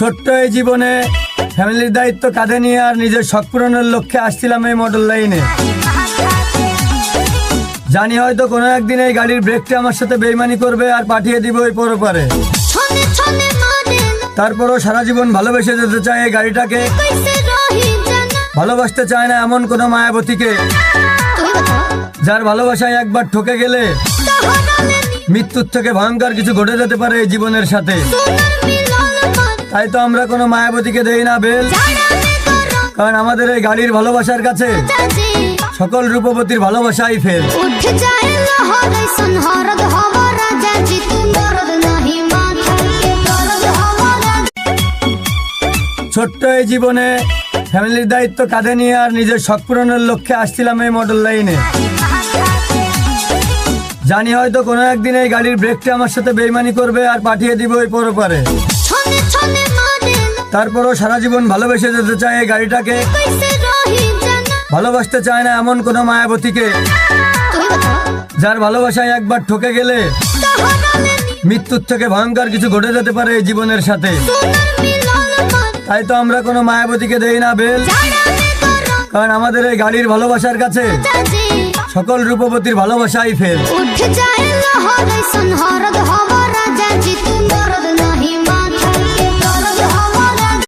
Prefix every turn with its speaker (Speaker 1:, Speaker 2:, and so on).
Speaker 1: ছোট্ট এই জীবনে ফ্যামিলির দায়িত্ব কাঁধে নিয়ে আর নিজের শখ পূরণের লক্ষ্যে আসছিলাম এই মডেল লাইনে। জানি হয়তো কোনো একদিন এই গাড়ির ব্রেকটা আমার সাথে বেইমানি করবে আর পাঠিয়ে দিব ওই পরপারে। তারপরও সারা জীবন ভালোবেসে যেতে চায় এই গাড়িটাকে, ভালোবাসতে চায় না এমন কোনো মায়াবতীকে যার ভালোবাসায় একবার ঠকে গেলে মৃত্যুর থেকে ভয়ঙ্কর কিছু ঘটে যেতে পারে এই জীবনের সাথে। তাই তো আমরা কোনো মায়াবতীকে দেই না বেল, কারণ আমাদের এই গাড়ির ভালোবাসার কাছে সকল রূপবতীর ভালোবাসাই ফেল। ছোট্ট এই জীবনে ফ্যামিলির দায়িত্ব কাঁধে নিয়ে আর নিজের শখ পূরণের লক্ষ্যে আসছিলাম এই মডেল লাইনে। জানি হয়তো কোনো একদিন এই গাড়ির ব্রেকটা আমার সাথে বেইমানি করবে আর পাঠিয়ে দিব ওই পরপারে। তারপরও সারা জীবন ভালোবেসে যেতে চায় এই গাড়িটাকে, ভালোবাসতে চায় না এমন কোনো মায়াবতীকে যার ভালোবাসায় একবার ঠকে গেলে মৃত্যুর থেকে ভয়ঙ্কর কিছু ঘটে যেতে পারে এই জীবনের সাথে। তাই তো আমরা কোনো মায়াবতীকে দেই না বেল, কারণ আমাদের এই গাড়ির ভালোবাসার কাছে সকল রূপবতীর ভালোবাসাই ফেল।